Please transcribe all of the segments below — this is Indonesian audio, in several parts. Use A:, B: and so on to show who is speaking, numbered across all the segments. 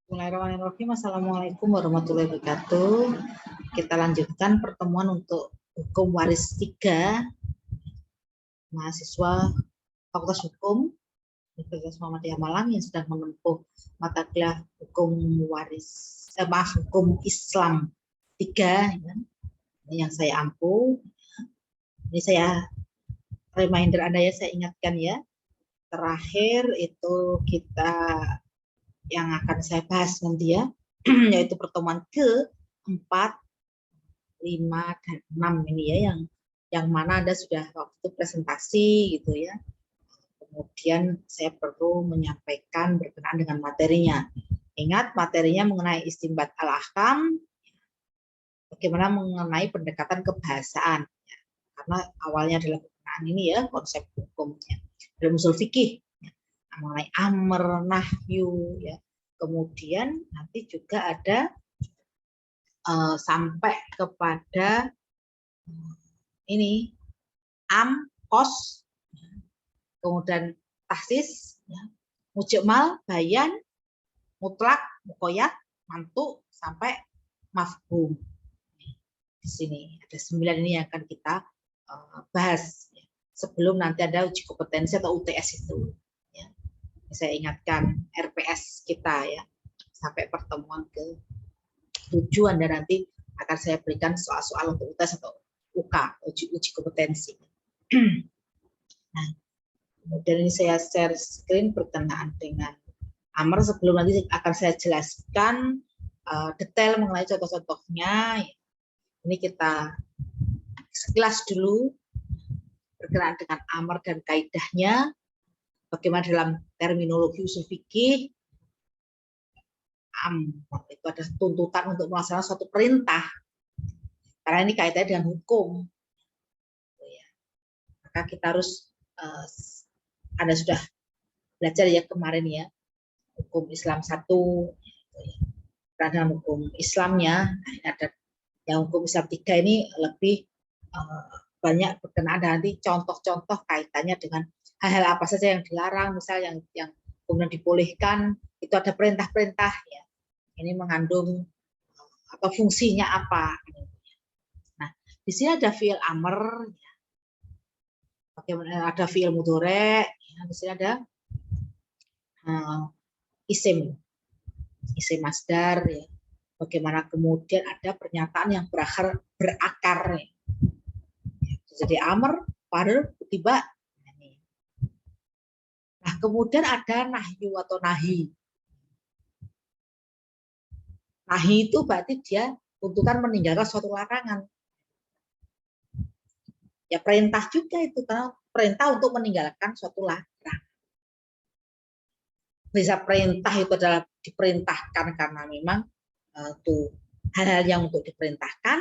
A: Bismillahirrahmanirrahim. Assalamualaikum warahmatullahi wabarakatuh. Kita lanjutkan pertemuan untuk hukum waris 3 mahasiswa Fakultas Hukum Universitas Muhammadiyah Malang yang sedang menempuh mata kuliah hukum hukum Islam 3 ya. Ini yang saya ampu. Ini saya reminder Anda ya, saya ingatkan ya. Terakhir itu kita yang akan saya bahas nanti ya, yaitu pertemuan ke-4, 5, dan 6 ini ya, yang mana Anda sudah waktu itu presentasi gitu ya. Kemudian saya perlu menyampaikan berkenaan dengan materinya. Ingat materinya mengenai istinbat al-ahkam, bagaimana mengenai pendekatan kebahasaan. Ya. Karena awalnya adalah berkenaan ini ya, konsep hukumnya. Dalam usul fikih, mengenai amr, nahyu, ya. Kemudian nanti juga ada sampai kepada ini kos, kemudian tahsis, ya. Mujmal, bayan, mutlak, mukoyat, mantu, sampai mafhum. Di sini ada 9 ini yang akan kita bahas ya. Sebelum nanti ada uji kompetensi atau UTS itu. Ya. Saya ingatkan RPS kita ya, sampai pertemuan ke-7 Anda nanti akan saya berikan soal-soal untuk UTS atau UK, uji kompetensi. Nah, kemudian ini saya share screen berkenaan dengan amr. Sebelum nanti akan saya jelaskan detail mengenai contoh-contohnya. Ini kita sekilas dulu berkenaan dengan amr dan kaidahnya. Bagaimana dalam terminologi usul fikih, itu ada tuntutan untuk melaksanakan suatu perintah. Karena ini kaitannya dengan hukum. Maka kita harus, Anda sudah belajar ya kemarin ya, hukum Islam 1, karena hukum Islamnya, ada yang hukum Islam 3 ini lebih banyak berkenaan nanti contoh-contoh kaitannya dengan hal-hal apa saja yang dilarang, misal yang kemudian dibolehkan, itu ada perintah-perintah ya. Ini mengandung atau fungsinya apa. Nah, di sini ada fi'il amr, ya. Bagaimana ada fi'il mudhari, ya. Di sini ada isim masdar, ya. Bagaimana kemudian ada pernyataan yang berakar, ya. Jadi amr, fa'il, tiba. Nah, kemudian ada nahyu atau nahi. Nahi itu berarti dia tuntutan meninggalkan suatu larangan. Ya perintah juga itu, karena perintah untuk meninggalkan suatu larangan. Bisa perintah itu adalah diperintahkan karena memang itu hal-hal yang untuk diperintahkan.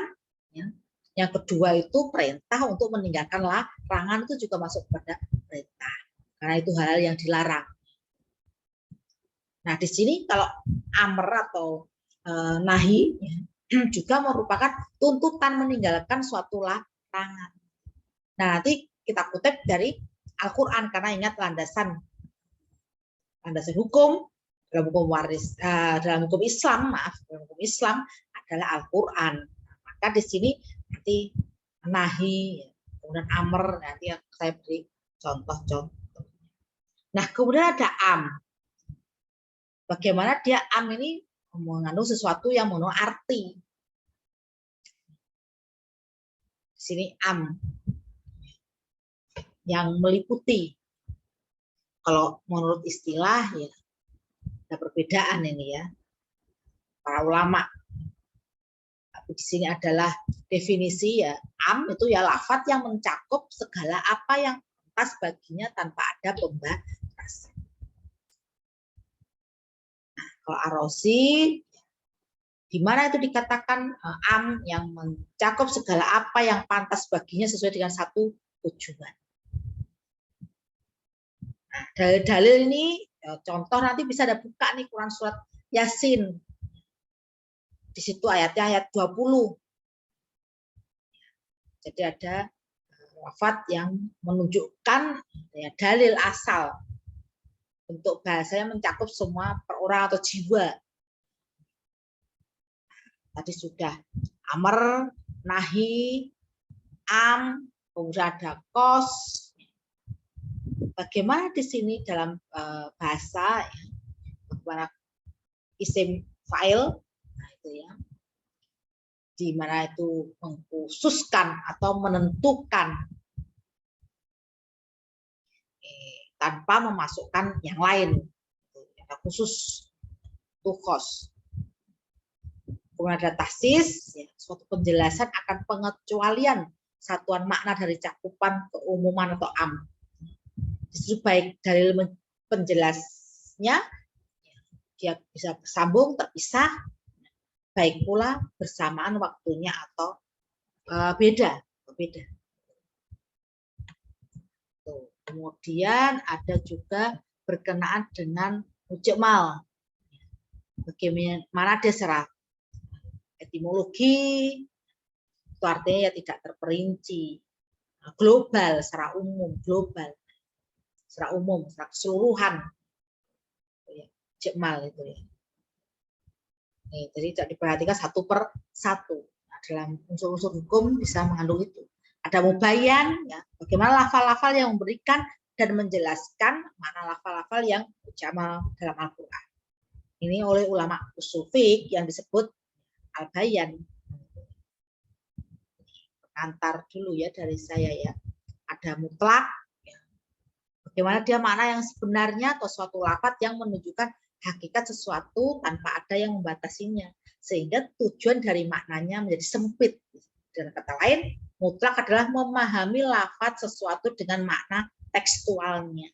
A: Ya. Yang kedua itu perintah untuk meninggalkan larangan, itu juga masuk pada perintah. Karena itu hal-hal yang dilarang. Nah di sini kalau amr atau nahi juga merupakan tuntutan meninggalkan suatu larangan. Nah nanti kita kutip dari Al-Quran, karena ingat landasan hukum dalam hukum waris, dalam hukum Islam, dalam hukum Islam adalah Al-Quran. Maka di sini nanti nahi, kemudian amr, nanti saya beri contoh-contoh. Nah kemudian ada bagaimana dia ini mengandung sesuatu yang mono arti. Di sini yang meliputi. Kalau menurut istilah ya ada perbedaan ini ya para ulama. Tapi di sini adalah definisi ya, itu ya lafaz yang mencakup segala apa yang pas baginya tanpa ada pembatasan. Nah, kalau Ar-Razi, di mana itu dikatakan yang mencakup segala apa yang pantas baginya sesuai dengan satu tujuan. Nah, dalil ini contoh nanti bisa ada buka nih Quran surat Yasin. Di situ ayatnya ayat 20. Jadi ada lafaz yang menunjukkan ya, dalil asal. Bentuk bahasanya mencakup semua per orang atau jiwa. tadi sudah amr, nahi, am, kemudian ada kos. Bagaimana di sini dalam bahasa, ya, bagaimana isim fa'il, nah itu ya, di mana itu mengkhususkan atau menentukan tanpa memasukkan yang lain, ada khusus tukhos. Kemudian ada tahsis, ya, suatu penjelasan akan pengecualian satuan makna dari cakupan keumuman atau am. Justru baik dari penjelasnya dia bisa bersambung, terpisah, baik pula bersamaan waktunya atau beda. Kemudian ada juga berkenaan dengan mujmal. Bagaimana dia secara etimologi, itu artinya ya tidak terperinci, global, secara umum, secara keseluruhan, mujmal itu ya. Nih, jadi tidak diperhatikan satu per satu. Nah, dalam unsur-unsur hukum bisa mengandung itu. Ada mubayyan, ya, bagaimana lafal-lafal yang memberikan dan menjelaskan makna lafal-lafal yang mujmal dalam Al-Quran. Ini oleh ulama usul fiqh yang disebut al-bayan. Antar dulu ya dari saya ya. Ada mutlak, ya. Bagaimana dia makna yang sebenarnya atau suatu lafaz yang menunjukkan hakikat sesuatu tanpa ada yang membatasinya, sehingga tujuan dari maknanya menjadi sempit. Dengan kata lain, mutlak adalah memahami lafaz sesuatu dengan makna tekstualnya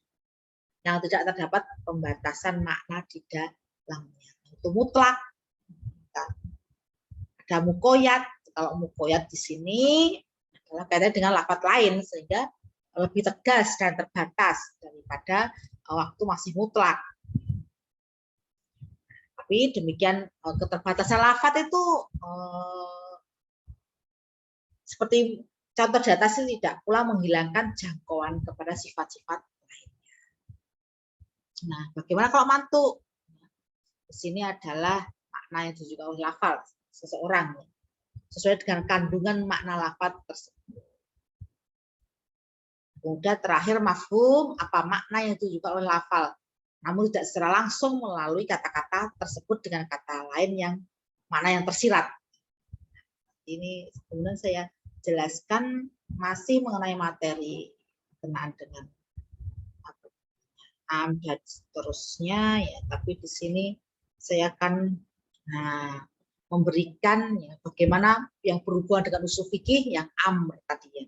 A: yang tidak terdapat pembatasan makna di dalamnya. Itu mutlak. Ada mukoyat. Kalau mukoyat di sini adalah kaitannya dengan lafaz lain, sehingga lebih tegas dan terbatas daripada waktu masih mutlak. Tapi demikian keterbatasan lafaz itu seperti contoh di atas ini tidak pula menghilangkan jangkauan kepada sifat-sifat lainnya. Nah, bagaimana kalau mantuk? Di sini adalah makna yang ditunjukkan oleh lafaz seseorang sesuai dengan kandungan makna lafaz tersebut. Kemudian terakhir mafhum, apa makna yang ditunjukkan oleh lafaz, namun tidak secara langsung melalui kata-kata tersebut dengan kata lain yang makna yang tersirat. Ini kemudian saya jelaskan masih mengenai materi berkenaan dengan am dan seterusnya ya, tapi di sini saya akan memberikan ya, bagaimana yang berhubungan dengan usul fikih yang amr tadi ya.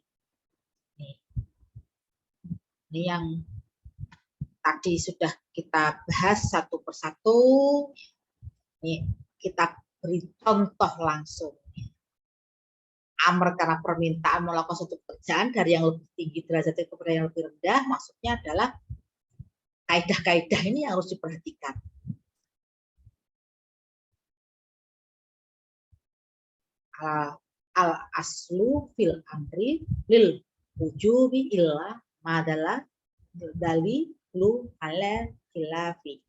A: Ini yang tadi sudah kita bahas satu persatu. Ini kita beri contoh langsung. Amr karena permintaan melakukan suatu pekerjaan dari yang lebih tinggi derajatnya kepada yang lebih rendah, maksudnya adalah kaidah-kaidah ini yang harus diperhatikan. Al aslu fil amri lil wujubi illa madala dali lu ala khilafi.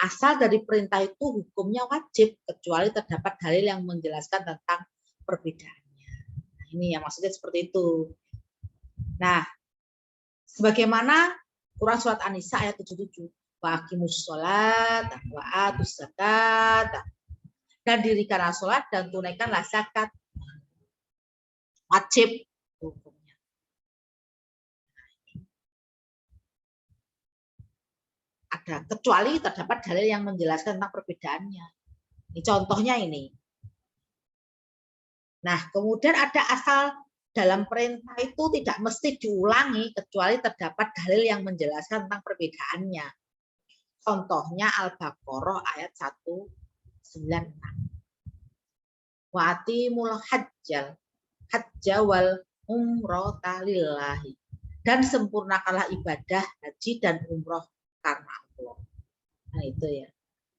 A: Asal dari perintah itu hukumnya wajib kecuali terdapat dalil yang menjelaskan tentang perbedaannya. Nah, ini yang maksudnya seperti itu. Nah, sebagaimana Quran surat An-Nisa ayat 77, wa aqimus sholat wa atus zakat, dan dirikanlah sholat dan tunaikanlah zakat. Wajib hukumnya. Ada kecuali terdapat dalil yang menjelaskan tentang perbedaannya. Ini contohnya ini. Nah, kemudian ada asal dalam perintah itu tidak mesti diulangi kecuali terdapat dalil yang menjelaskan tentang perbedaannya. Contohnya Al-Baqarah ayat 196. Wa atimul hajja wal umrata lillahi. Dan sempurnakanlah ibadah haji dan umroh karena Allah. Nah, itu ya.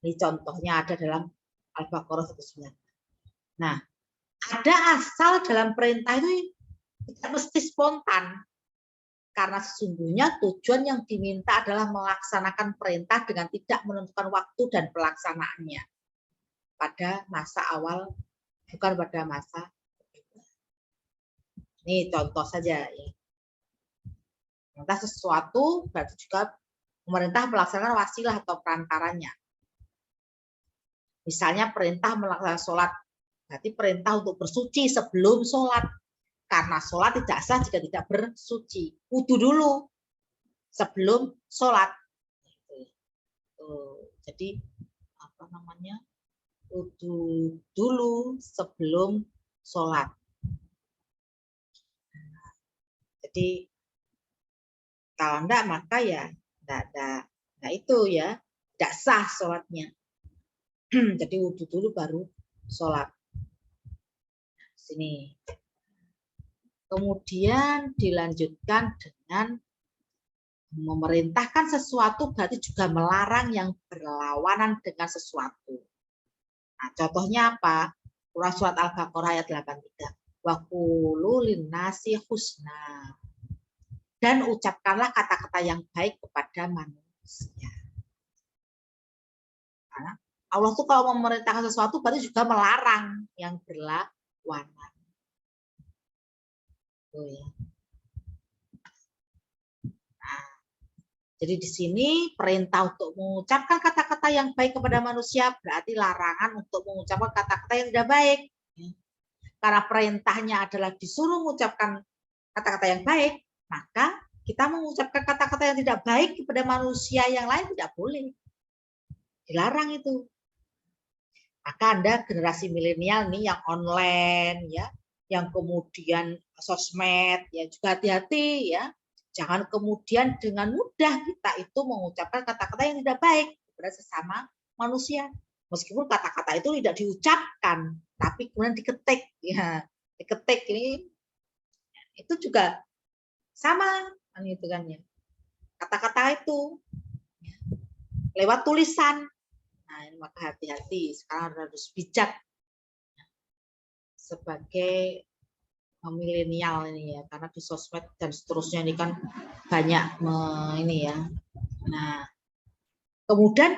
A: Ini contohnya ada dalam Al-Baqarah 196. Nah, ada asal dalam perintah itu tidak mesti spontan. Karena sesungguhnya tujuan yang diminta adalah melaksanakan perintah dengan tidak menentukan waktu dan pelaksanaannya. pada masa awal, bukan pada masa kedua. Ini contoh saja ya. Pemerintah sesuatu berarti juga pemerintah melaksanakan wasilah atau perantaranya. Misalnya perintah melaksanakan sholat, berarti perintah untuk bersuci sebelum sholat. Karena sholat tidak sah jika tidak bersuci. Wudu dulu sebelum sholat. Jadi apa namanya? Wudu dulu sebelum sholat. Jadi kalau enggak maka ya enggak ada. Nah itu ya tidak sah sholatnya. Jadi wudu dulu baru sholat. Sini. Kemudian dilanjutkan dengan memerintahkan sesuatu berarti juga melarang yang berlawanan dengan sesuatu. Nah, contohnya apa? Surah surat Al-Baqarah ayat 83. Wa qulu linnasi husna. Dan ucapkanlah kata-kata yang baik kepada manusia. Karena Allah tuh kalau memerintahkan sesuatu berarti juga melarang yang berlawanan. Oh, ya. Nah, jadi di sini perintah untuk mengucapkan kata-kata yang baik kepada manusia berarti larangan untuk mengucapkan kata-kata yang tidak baik. Karena perintahnya adalah disuruh mengucapkan kata-kata yang baik, maka kita mengucapkan kata-kata yang tidak baik kepada manusia yang lain tidak boleh. Dilarang itu. Maka Anda generasi milenial nih yang online ya, yang kemudian sosmed ya juga hati-hati ya. Jangan kemudian dengan mudah kita itu mengucapkan kata-kata yang tidak baik kepada sesama manusia. Meskipun kata-kata itu tidak diucapkan, tapi kemudian diketik ya. Diketik ini itu juga sama kan itu kan ya. Kata-kata itu lewat tulisan. Nah, maka hati-hati, sekarang harus bijak sebagai milenial ini ya, karena di sosmed dan seterusnya ini kan banyak ini ya. Nah, kemudian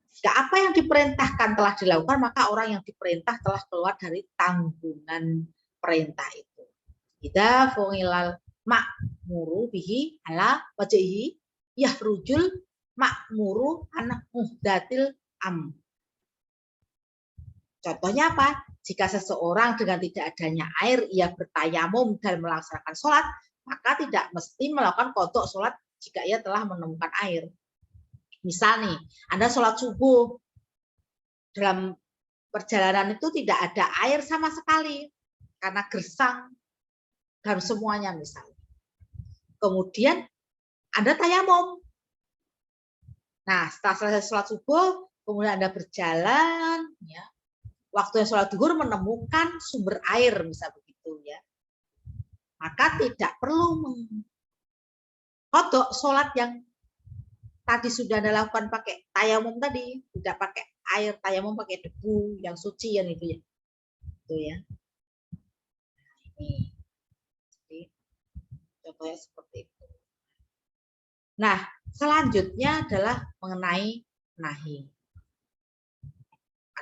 A: jika apa yang diperintahkan telah dilakukan, maka orang yang diperintah telah keluar dari tanggungan perintah itu. Idza fu'ilal ma'muru bihi ala wajhihi yahrujul ma'muru an muhdatil am. Contohnya apa? Jika seseorang dengan tidak adanya air ia bertayamum dan melaksanakan sholat, maka tidak mesti melakukan qadha sholat jika ia telah menemukan air. Misal nih, Anda sholat subuh, dalam perjalanan itu tidak ada air sama sekali karena gersang dan semuanya misalnya. Kemudian Anda tayamum. Nah, setelah selesai sholat subuh, kemudian Anda berjalan, ya, waktu yang sholat zuhur menemukan sumber air, bisa begitu ya. Maka tidak perlu mengqadha sholat yang tadi sudah Anda lakukan pakai tayamum tadi, tidak pakai air, tayamum pakai debu yang suci yang itu ya. Itu ya. Ini. Jadi, contohnya seperti itu. Nah, selanjutnya adalah mengenai nahi.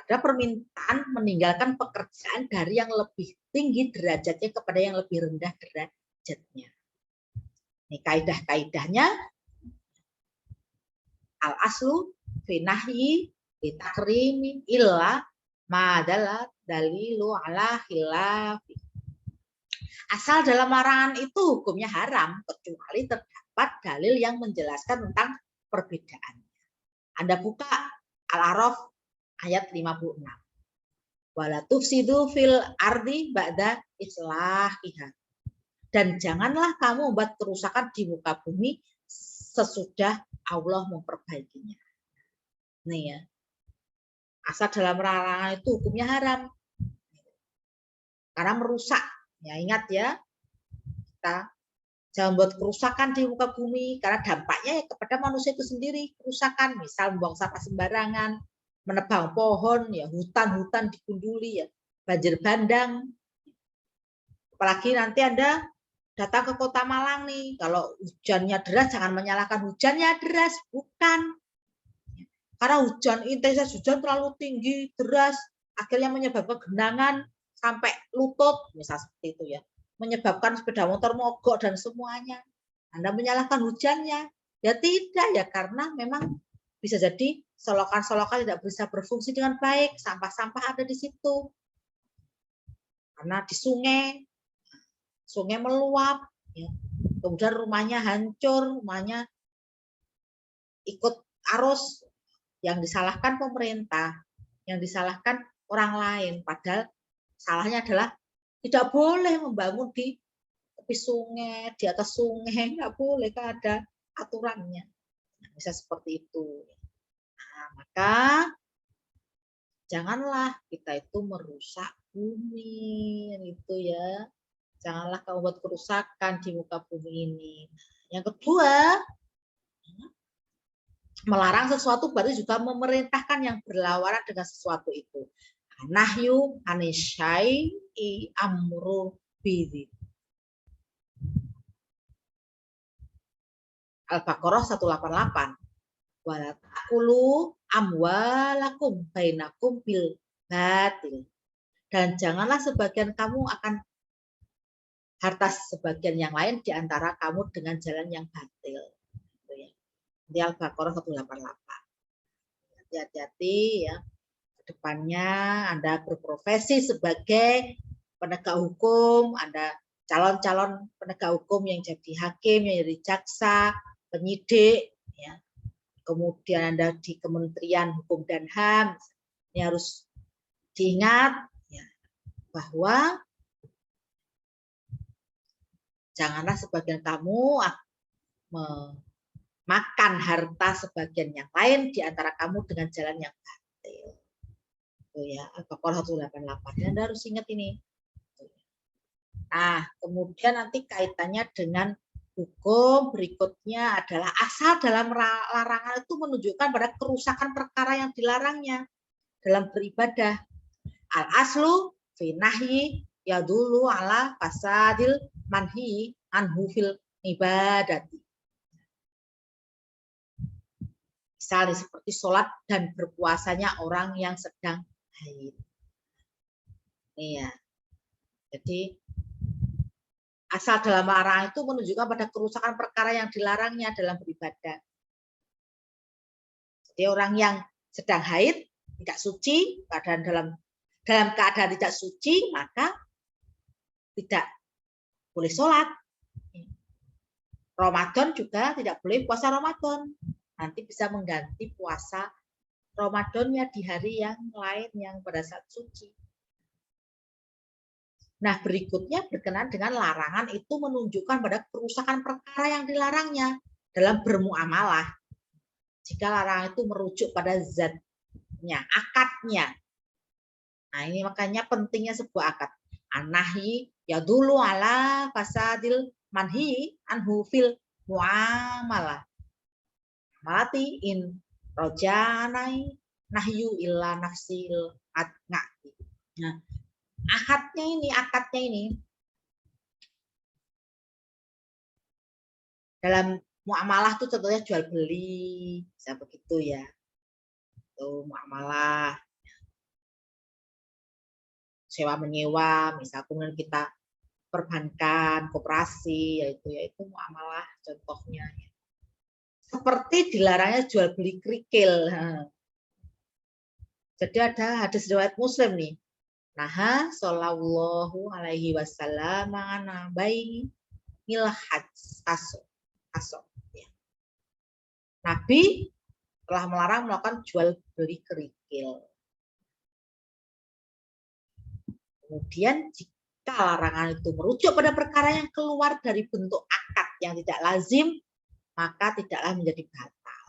A: Ada permintaan meninggalkan pekerjaan dari yang lebih tinggi derajatnya kepada yang lebih rendah derajatnya. Ini kaidah-kaidahnya al-aslu fi nahyi li takrimi illa ma dalilu ala khilafi. Asal dalam larangan itu hukumnya haram kecuali terdapat dalil yang menjelaskan tentang perbedaannya. Anda buka Al-A'raf ayat 56. Wala tufsidu fil ardi ba'da islahiha. Dan janganlah kamu membuat kerusakan di muka bumi sesudah Allah memperbaikinya. Nih ya. Asal dalam larangan itu hukumnya haram. Karena merusak. Ya ingat ya. Kita jangan buat kerusakan di muka bumi karena dampaknya ya kepada manusia itu sendiri. Kerusakan, misal membuang sampah sembarangan, menebang pohon, ya hutan-hutan digunduli, ya banjir bandang. Apalagi nanti Anda datang ke Kota Malang nih, kalau hujannya deras jangan menyalahkan hujannya deras, bukan. karena intensitas hujan terlalu tinggi, deras, akhirnya menyebabkan genangan sampai lutut, misal seperti itu ya, menyebabkan sepeda motor mogok dan semuanya. Anda menyalahkan hujannya? Ya tidak ya, karena memang bisa jadi selokan-selokan tidak bisa berfungsi dengan baik, sampah-sampah ada di situ. Karena di sungai meluap, ya. Kemudian rumahnya hancur, rumahnya ikut arus, yang disalahkan pemerintah, yang disalahkan orang lain, padahal salahnya adalah tidak boleh membangun di tepi sungai, di atas sungai, nggak boleh, kan ada aturannya. Nah, bisa seperti itu. Nah, maka janganlah kita itu merusak bumi, itu ya. Janganlah kamu buat kerusakan di muka bumi ini. Yang kedua, melarang sesuatu berarti juga memerintahkan yang berlawanan dengan sesuatu itu. Nahyu anisyai'i amru bidhi. Al-Baqarah 188. Wala ta'kulu amwalakum bainakum bil batil. Dan janganlah sebagian kamu akan harta sebagian yang lain di antara kamu dengan jalan yang batil. Di Al-Baqarah 188. Hati-hati ya. Kedepannya Anda berprofesi sebagai penegak hukum, Anda calon-calon penegak hukum yang jadi hakim, yang jadi jaksa, penyidik, ya. Kemudian Anda di Kementerian Hukum dan HAM, ini harus diingat ya, bahwa janganlah sebagian kamu memakan harta sebagian yang lain di antara kamu dengan jalan yang batil. Itu ya, Al-Baqarah 188. Anda harus ingat ini. Nah, kemudian nanti kaitannya dengan hukum berikutnya adalah asal dalam larangan itu menunjukkan pada kerusakan perkara yang dilarangnya dalam beribadah. Al-aslu fi nahyi yadulu ala fasadil manhi anhu fil ibadati. Misalnya seperti sholat dan berpuasanya orang yang sedang haid. Iya. Jadi asal dalam larangan itu menunjukkan pada kerusakan perkara yang dilarangnya dalam beribadah. Jadi orang yang sedang haid, tidak suci, dalam keadaan tidak suci, maka tidak boleh sholat. Ramadan juga tidak boleh puasa Ramadan. Nanti bisa mengganti puasa Ramadannya di hari yang lain yang pada saat suci. Nah, berikutnya berkenaan dengan larangan itu menunjukkan pada kerusakan perkara yang dilarangnya dalam bermuamalah. Jika larangan itu merujuk pada zatnya, akadnya. Nah, ini makanya pentingnya sebuah akad. An-nahyi yadulu ala fasadil manhi anhu fil muamalah. Malati in rojanai nahyu illa nafsil adngati. Nah, akadnya ini dalam muamalah tuh contohnya jual beli, bisa begitu ya. Tuh muamalah. Sewa menyewa, misal kemudian kita perbankan, koperasi, yaitu muamalah contohnya. Seperti dilarangnya jual beli kerikil. Jadi ada hadis riwayat Muslim nih. Naha sallallahu alaihi wasallam ana bai milhaj aso. Ya. Nabi telah melarang melakukan jual beli kerikil. Kemudian jika larangan itu merujuk pada perkara yang keluar dari bentuk akad yang tidak lazim, maka tidaklah menjadi batal.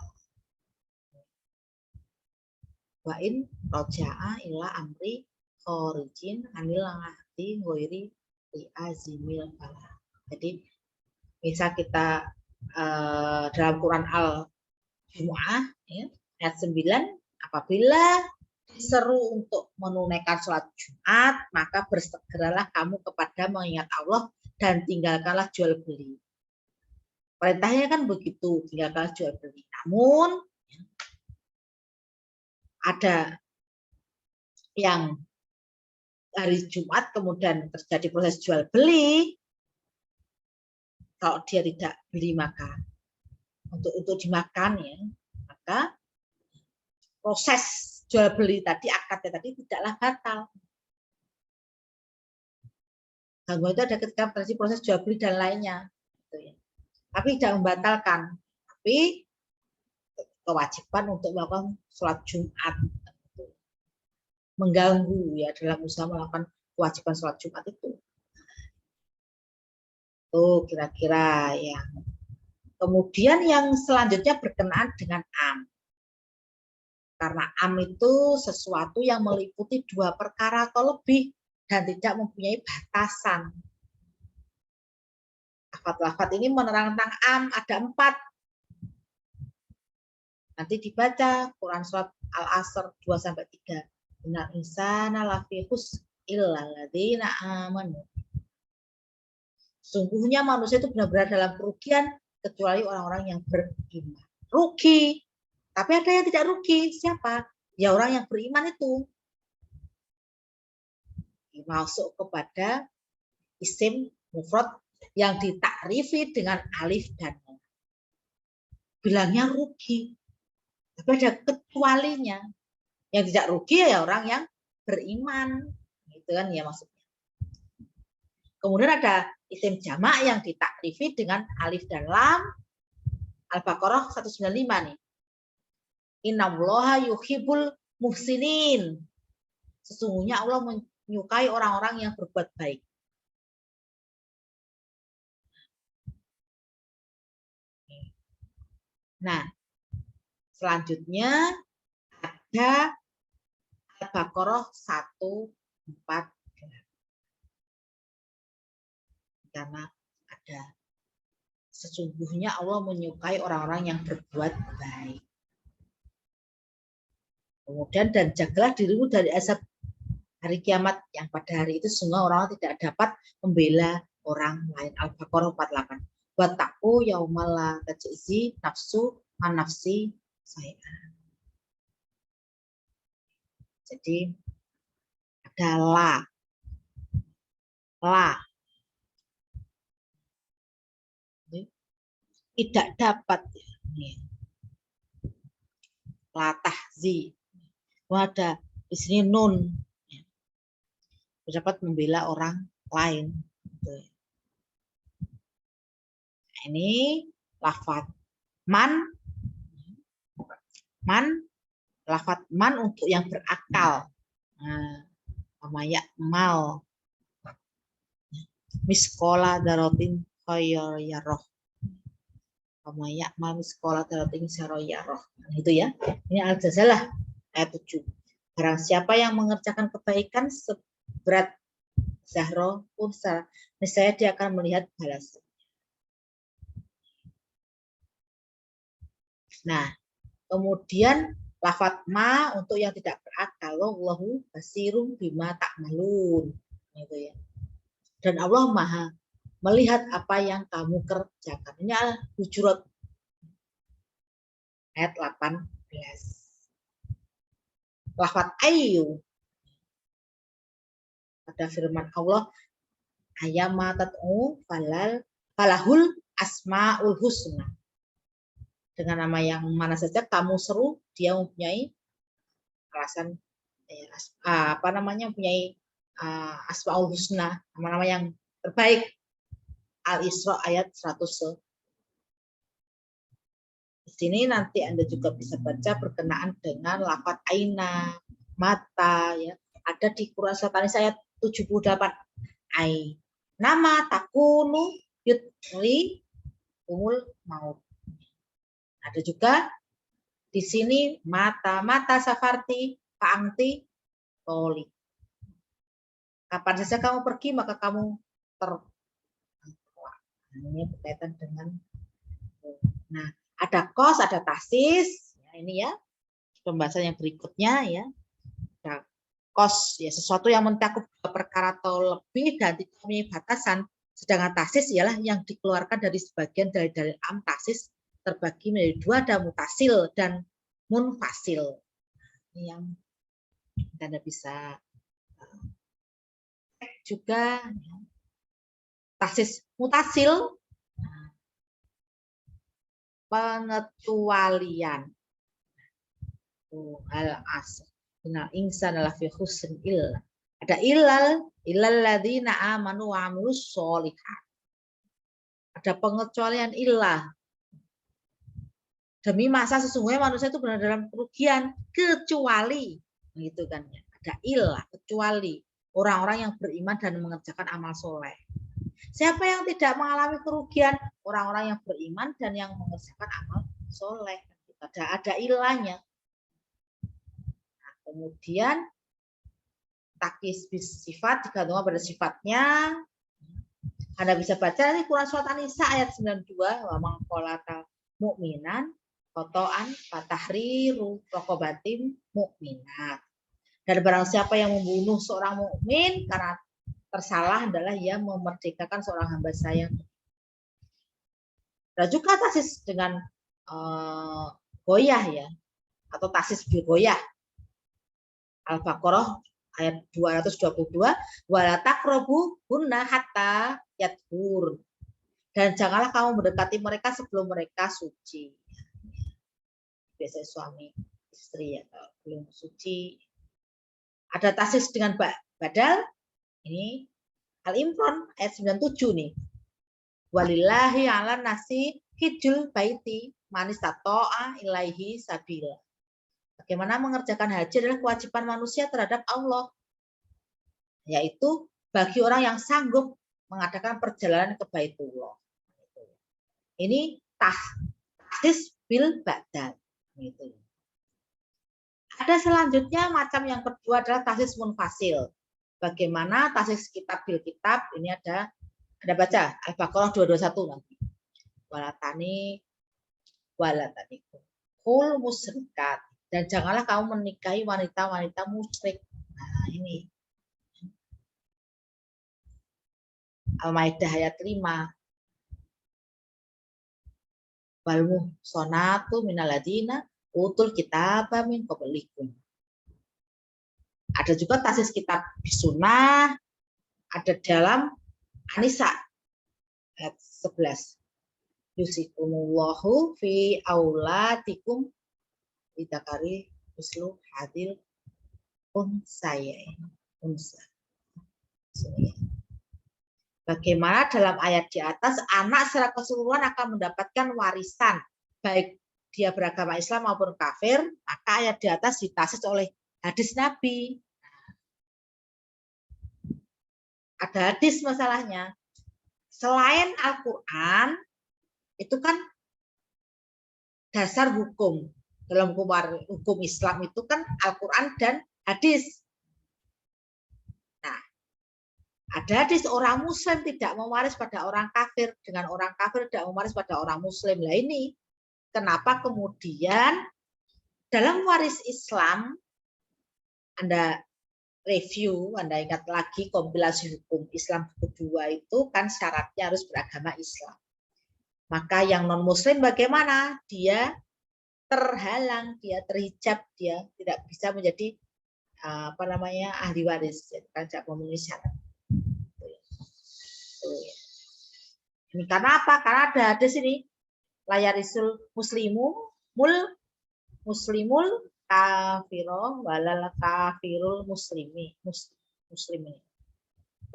A: Wa in roja'a ila amri khorijin anil ahdi ghairi li azimil fala. Jadi bisa kita dalam Quran Al-Jumu'ah ya, ayat 9, apabila diseru untuk menunaikan sholat Jumat, maka bersegeralah kamu kepada mengingat Allah dan tinggalkanlah jual beli. Perintahnya kan begitu, tinggalkanlah jual beli. Namun ada yang hari Jumat kemudian terjadi proses jual beli, kalau dia tidak beli maka untuk dimakan ya, maka proses jual beli tadi, akadnya tadi tidaklah batal. Gangguan itu ada ketika terjadi proses jual beli dan lainnya, gitu ya. Tapi tidak membatalkan, tapi kewajiban untuk melakukan sholat Jumat, mengganggu ya dalam usaha melakukan kewajiban sholat Jumat itu. Tuh kira-kira ya. Kemudian yang selanjutnya berkenaan dengan am. Karena am itu sesuatu yang meliputi 2 perkara atau lebih dan tidak mempunyai batasan. Lafaz-lafaz ini menerang tentang am ada 4. Nanti dibaca Quran surat Al-Asr 2-3. Innal insana lafi khusr illal ladzina amanu. Sungguhnya manusia itu benar-benar dalam kerugian kecuali orang-orang yang beriman. Rugi. Tapi ada yang tidak rugi. Siapa? Ya orang yang beriman itu. Masuk kepada isim mufrad yang ditakrifi dengan alif dan nun. Bilangnya rugi. Tapi ada kecualinya. Yang tidak rugi ya orang yang beriman. Gitu kan ya maksudnya. Kemudian ada isim jamak yang ditakrifi dengan alif dan lam. Al-Baqarah 195 nih. Innallaha yuhibbul muhsinin. Sesungguhnya Allah menyukai orang-orang yang berbuat baik. Nah, selanjutnya ada Al-Baqarah 148. Karena ada sesungguhnya Allah menyukai orang-orang yang berbuat baik. Kemudian dan jagalah dirimu dari azab hari kiamat yang pada hari itu semua orang tidak dapat membela orang lain. Al-Baqarah 48. Wattaqu yaumal la tajzi nafsu an nafsi sayyi'an. Jadi ada la. Tidak dapat. La tahzi. Ada di sini nun. Dapat membela orang lain. Ini lafaz man, lafaz man untuk yang berakal. Namanya mal. Miskola darotin khoyroyaroh. Namanya mal miskola darotin khoyroyaroh. Itu ya. Ini Al-Jazalah ayat 7. Barang siapa yang mengerjakan kebaikan seberat Zahro unsa, niscaya dia akan melihat balasan. Nah, kemudian lafaz ma untuk yang tidak berakal, wallahu basirum bima ta'malun, gitu ya. Dan Allah Maha melihat apa yang kamu kerjakan. Ini Al-Hujurat ayat 18. Lafaz ayyu pada firman Allah, ayyama tad'u falahul asmaul husna. Dengan nama yang mana saja kamu seru, dia mempunyai alasan mempunyai asmaul husna, nama-nama yang terbaik. Al-Isra ayat 100. Di sini nanti Anda juga bisa baca berkenaan dengan lafaz aina, mata ya. Ada di Quran surat An-Nisa ayat 78. Ai nama takunu yutri umul maut. Ada juga di sini mata safarti paangti toli. Kapan saja kamu pergi maka kamu ini berkaitan dengan ada kos, ada tasis. Ya, ini ya pembahasan yang berikutnya ya. Ada kos ya sesuatu yang mencakup perkara atau lebih dan tidak mempunyai batasan. Sedangkan tasis ialah yang dikeluarkan dari sebagian dari am. Tasis terbagi menjadi 2, ada mutasil dan munfasil. Ini yang Anda bisa cek juga. Taksis mutasil, pengecualian. Al-asr. Innal insana lafi khusrin illa. Ada illal ladzina amanu wa amilus sholihat. Ada pengecualian illah. Demi masa sesungguhnya manusia itu benar dalam kerugian kecuali gitu kan ya. Ada illah, kecuali orang-orang yang beriman dan mengerjakan amal soleh. Siapa yang tidak mengalami kerugian? Orang-orang yang beriman dan yang mengerjakan amal soleh. Ada ilahnya. Nah, kemudian takis sifat digantungkan pada sifatnya. Anda bisa baca ini Quran Surat An-Nisa ayat 92, wa mangqolata mu'minan kotoan fatahriru rokobatim mu'minat. Dan barang siapa yang membunuh seorang mukmin karena tersalah adalah ia memerdekakan seorang hamba saya. Dan juga tasis dengan goyah ya, atau tasis goyah. Al-Baqarah ayat 222, wala taqrabu hunna hatta yathur. Dan janganlah kamu mendekati mereka sebelum mereka suci. Biasanya suami istri ya, kalau belum suci. Ada tasis dengan badal. Ini Al-Imran ayat 97 nih. Walillahi ala nasi hijjul baiti manis tato'a ilaihi sabila. Bagaimana mengerjakan haji adalah kewajiban manusia terhadap Allah. Yaitu bagi orang yang sanggup mengadakan perjalanan ke Baitullah. Ini tasis bil badal. Gitu. Ada selanjutnya macam yang kedua adalah tasis munfasil. Bagaimana tasis kitab bil kitab, ini ada baca Al-Baqarah 221 nanti. Walatani kul musrikat, dan janganlah kamu menikahi wanita-wanita musyrik. Nah, ini Al-Maidah ayat 5. Wal muhsanatu minal ladina utul kitaba min qablikum. Ada juga tasis kitab sunnah, ada dalam An-Nisa ayat 11. Yusikumullahu fi aulatikum litakari mislu hadil unsaya. Bagaimana dalam ayat di atas anak secara keseluruhan akan mendapatkan warisan baik dia beragama Islam maupun kafir, maka ayat di atas ditasis oleh hadis Nabi. Ada hadis masalahnya. Selain Al-Quran, itu kan dasar hukum. Dalam hukum Islam itu kan Al-Quran dan hadis. Nah, ada hadis orang Muslim tidak mewaris pada orang kafir, dengan orang kafir tidak mewaris pada orang Muslim. Lah ini kenapa kemudian dalam waris Islam, Anda review, Anda ingat lagi kompilasi hukum Islam kedua itu kan syaratnya harus beragama Islam. Maka yang non-Muslim bagaimana? Dia terhalang, dia terhijab, dia tidak bisa menjadi ahli waris, kan tidak memenuhi syarat. Ini karena apa? Karena ada hadis ini layarisul muslimul kafiro walal kafirul muslimi.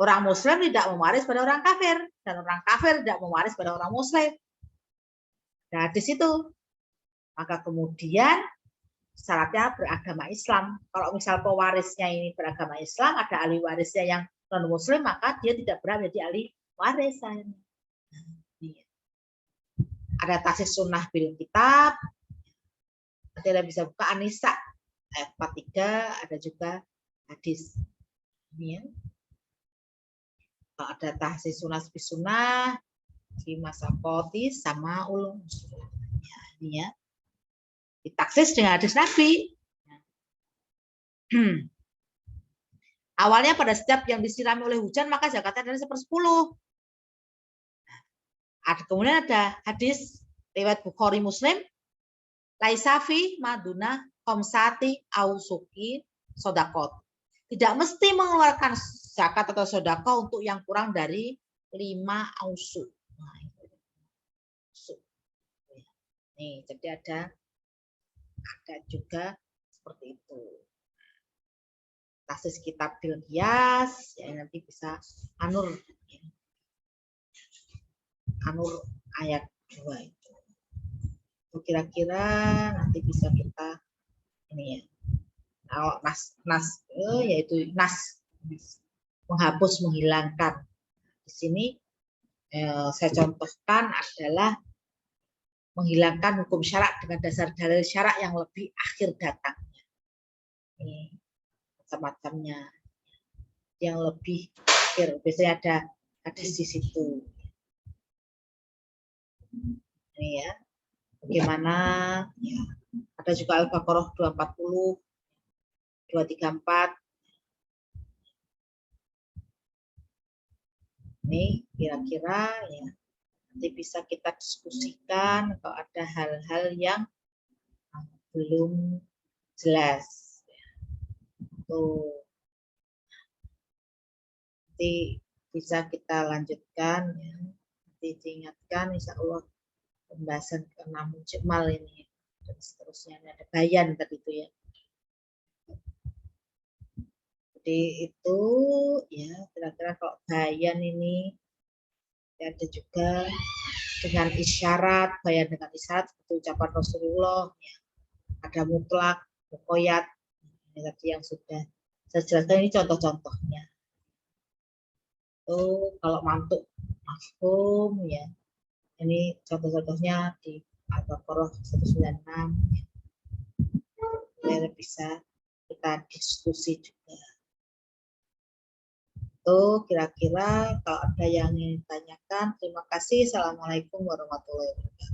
A: Orang Muslim tidak mewaris pada orang kafir dan orang kafir tidak mewaris pada orang Muslim. Nah, di situ maka kemudian syaratnya beragama Islam. Kalau misal pewarisnya ini beragama Islam, ada ahli warisnya yang non Muslim, maka dia tidak berhak menjadi ahli waris. Ada tasis sunnah bil kitab. Nanti Anda bisa buka An-Nisa ayat 43, ada juga hadis. Ini ya. Ada tasis sunnah bil sunnah di masa koti sama ulum. Ya, ini ya. Ditaksis dengan hadis Nabi. Awalnya pada setiap yang disirami oleh hujan maka zakatnya adalah 1/10. Kemudian ada hadis riwayat Bukhari Muslim, laisafi maduna khomsati ausuki sodakot. Tidak mesti mengeluarkan zakat atau sodako untuk yang kurang dari 5 ausuk. Nah, nih, jadi ada juga seperti itu. Tasis kitab Bilqiyas, ya nanti bisa Anur ayat 2 itu. Kira-kira nanti bisa kita ini ya. Kalau yaitu nas menghapus, menghilangkan. Di sini saya contohkan adalah menghilangkan hukum syarak dengan dasar dalil syarak yang lebih akhir datangnya. Ini macam-macamnya yang lebih akhir. Biasanya ada di situ. Ini ya. Bagaimana? Ya. Ada juga Al-Baqarah 240, 234. Ini kira-kira ya nanti bisa kita diskusikan kalau ada hal-hal yang belum jelas. Tuh. Nanti bisa kita lanjutkan ya. Nanti diingatkan insya Allah pembahasan ke-6 mujmal ini dan seterusnya. Ada bayan tadi itu ya. Jadi itu ya kira-kira kalau bayan ini ya, ada juga dengan isyarat, bayan dengan isyarat seperti ucapan Rasulullah ya. Ada mutlak, muqayyad, ini tadi yang sudah saya jelaskan, ini contoh-contohnya. Kalau mantuk mafhum ya. Ini contoh-contohnya di Al-Baqarah 196 ya. Biar bisa kita diskusi juga. Kira-kira kalau ada yang ingin ditanyakan, terima kasih. Assalamualaikum warahmatullahi wabarakatuh.